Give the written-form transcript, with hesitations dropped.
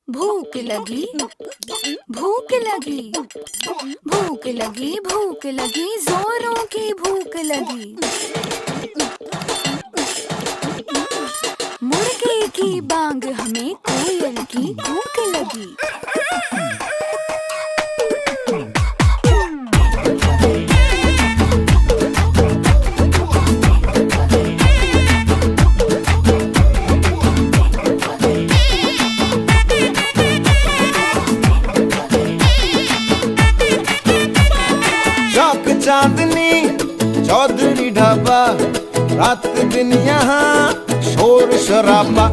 भूख लगी, भूख लगी, भूख लगी, भूख लगी, जोरों की भूख लगी। मुर्गे की बांग हमें कोयल की भूख लगी। शौक चांदनी चौधरी ढाबा, रात दिन यहाँ शोर शराबा।